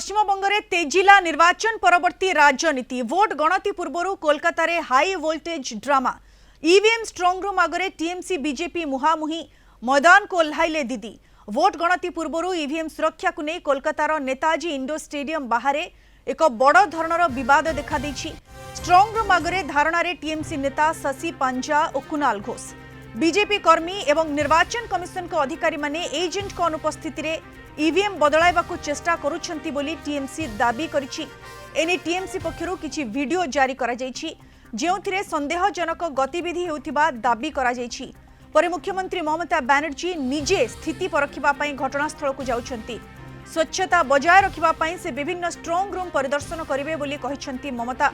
पश्चिम बंगरे तेजिला निर्वाचन परवर्ती राजनीति वोट गणति पूर्व कोलकाता रे high voltage drama EVM स्ट्रंग room आगे टीएमसी बीजेपी मुहामुही मैदान को ओह्लाइले दीदी वोट गणति पूर्व ईवीएम सुरक्षा को नहीं कोलकातार नेताजी इंडोर स्टेडियम बाहर एक बड़ धरणर बद देखा स्ट्रंग रूम आगे धारणा टीएमसी नेता शशि पांजा और कुणाल घोष बीजेपी कर्मी एवं निर्वाचन कमिशन को अधिकारी माने एजेंट को अनुपस्थिति रे ईवीएम बदलाइबाकू चेष्टा करुछंती बोली टीएमसी दाबी करिछि। एने टीएमसी पक्षरु किछि वीडियो जारी करा जाइछि जेउथिरे संदेहजनक गतिविधि हेउथिबा दाबी करा जाइछि। परे मुख्यमंत्री ममता बनर्जी निजे स्थिति परखिबा पई घटनास्थल को जाउछंती। स्वच्छता बजाय रखिबा पई से विभिन्न स्ट्रंग रूम परिदर्शन करिवे बोली कहिछंती ममता।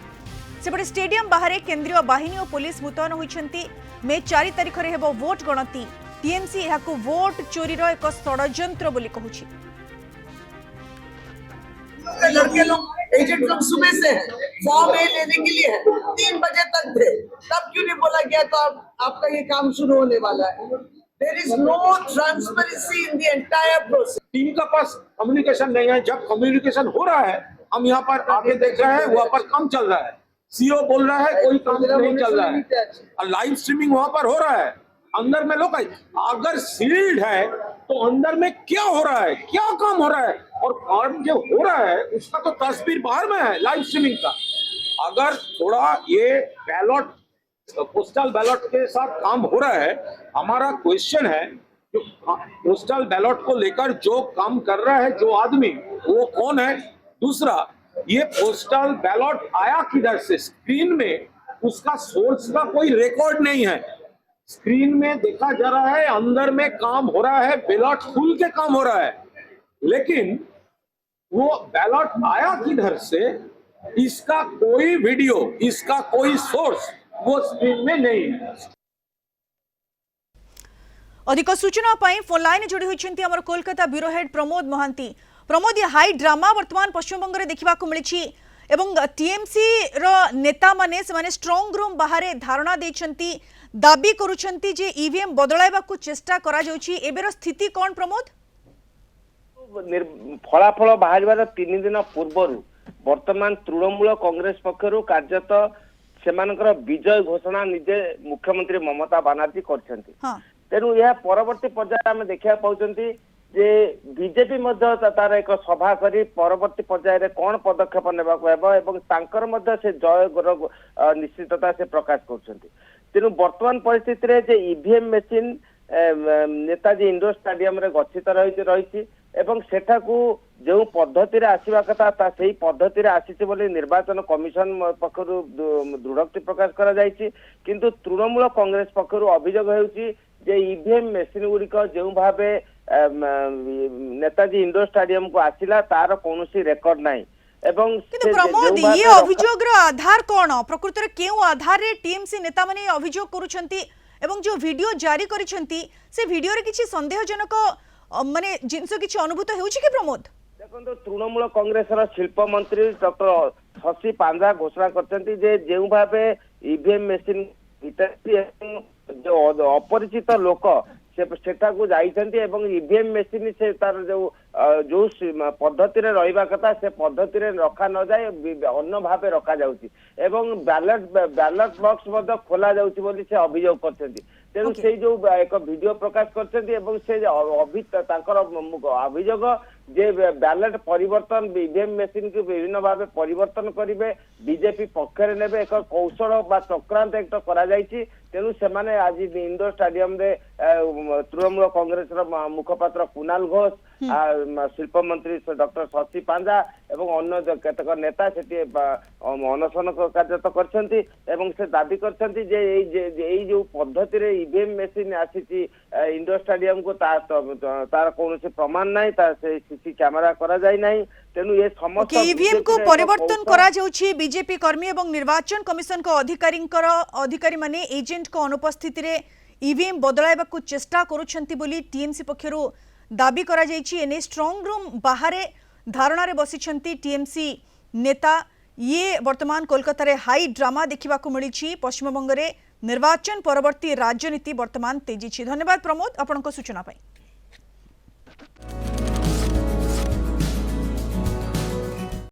सेपटे स्टेडियम बाहर केंद्रीय बाहिनी और पुलिस मुतयन होइछंती। मे 4 तारिख रे हेबो वोट गणति। टीएमसी यहाको वोट चोरीर एक षड्यंत्र बोली कहूछि। लड़के लोग एजेंट लोग सुबह से फॉर्म ए लेने के लिए है 3 बजे तक थे, तब क्यों नहीं बोला गया तो आपका ये काम शुरू होने वाला है। There is no transparency in the entire process. Team का पास कम्युनिकेशन नहीं है। जब कम्युनिकेशन हो रहा है हम यहाँ पर आगे देख रहे हैं, वहाँ पर काम चल रहा है। सीओ बोल रहा है कोई काम नहीं चल रहा है और लाइव स्ट्रीमिंग वहाँ पर हो रहा है। अंदर में लोग अगर सील्ड है तो अंदर में क्या हो रहा है, क्या काम हो रहा है और काम जो हो रहा है उसका तो तस्वीर बाहर में है लाइव स्ट्रीमिंग का। अगर थोड़ा ये बैलट पोस्टल बैलट के साथ काम हो रहा है, हमारा क्वेश्चन है जो पोस्टल बैलट को लेकर जो काम कर रहा है जो आदमी वो कौन है। दूसरा, ये पोस्टल बैलट आया किधर से? स्क्रीन में उसका सोर्स का कोई रिकॉर्ड नहीं है। स्क्रीन में देखा जा रहा है अंदर में काम हो रहा है, बैलट खुल के काम हो रहा है, लेकिन वो बैलट आया किधर से इसका कोई वीडियो, इसका कोई सोर्स वो स्क्रीन में नहीं है। अधिक सूचना पाई फोन लाइन जोड़ी होइछंती हमर कोलकाता ब्यूरो हेड प्रमोद महांती। प्रमोद, ये हाई ड्रामा वर्तमान पश्चिम बंग रे देखिबा को मिलिछि एवं टीएमसी रो नेता माने से माने स्ट्रंग रूम बाहर धारणा देछंती, दाबी करुछंती जे ईवीएम बदलाइबा को चेष्टा करा जाउछि। एबेर स्थिति कोन प्रमोद? फलाफल बाहर 3 दिन पूर्व वर्तमान तृणमूल कांग्रेस पक्षरु कार्यत सेमानकर विजय घोषणा निजे मुख्यमंत्री ममता बनर्जी करछंती। तेनु यह परवर्ती पर्याय आम देखा पाउछंती जे बीजेपी तार एक सभा करी परवर्ती पर्याय कौन पदक्षेप नेबाक से जय निश्चितता से प्रकाश करछंती। तेणु वर्तमान परिस्थिति रे जे EVM machine Netaji indoor stadium रे गच्छित रही एवं सेठाकू जो पद्धति रे आसीबा कथा सही पद्धति रे आसीछि बोली निर्वाचन कमिशन पक्षरु दृढ़ोक्ति प्रकाश करा जायछि। किंतु तृणमूल कांग्रेस पक्षरु अभियोग हेउछि जे ईवीएम मेसिन गुड़िक जो भावे नेताजी इंडोर स्टेडियम को आसिला तार कोनोसी रेकॉर्ड नाही। एवं प्रमोद, ये अभियोग रो आधार कोन? प्रकृत रे केउ आधार रे टीएमसी नेता माने अभियोग करूछंती एवं जो वीडियो जारी करिसंती से वीडियो रे किछि संदेहजनक माने जिंस किछि अनुभूत हेउछि कि प्रमोद? देखो तृणमूल कांग्रेस शिल्प मंत्री डॉक्टर शशि पांजा घोषणा करछंती जे जेउ भावे ईवीएम मेसिन जो अपरिचित लोक सेठा को जाइछंती एवं ईवीएम मेसिन से तार जो पद्धति रे रहिबा कथा से पद्धति रे रखा न जाए अन्य भावे रखा जाउची एवं बैलेट बॉक्स मध्य खोला जाउची बोली से अभियोग करछंती। तेणु से जो एक वीडियो प्रकाश करछंती एवं से तांकर अभियोग जे बैलेट परिवर्तन ईवीएम मेसिन को विभिन्न भाव परिवर्तन करिवे बीजेपी पक्षरे नेबे एक कौशल बा चक्रांत एक करा जायछि। तेणु सेमाने आज इंडोर स्टेडियम रे तृणमूल कांग्रेस मुखपात्र कुणाल घोष शिल्प मंत्री डॉक्टर शशि पांजा एवं अन्य केतक नेता से अनशन कार्यरत करछंती एवं से दाबी करछंती जे जो पद्धति रे ईवीएम मेसिन आसीछि इंडोर स्टेडियम को तार कोनोसी प्रमाण नाही, तार से सीसी कैमरा करा जाय नाही। तेनु ये समस्त ईवीएम को परिवर्तन करा जाउछि। बीजेपी कर्मी एवं निर्वाचन कमिशन को अधिकारी माने एजेंट को अनुपस्थिति रे ईवीएम बदलाइबा को चेष्टा करुछंती बोली टीएमसी पक्षरु दाबी करा जाइछि। एने स्ट्रंग रूम बाहर धारणा रे बसिछंती टीएमसी नेता। ये वर्तमान कोलकाता रे हाई ड्रामा देखिबा को मिलिछि। पश्चिम बंग रे निर्वाचन परवर्ती राजनीति वर्तमान तेजी छी। धन्यवाद प्रमोद आपनको सूचना पाई।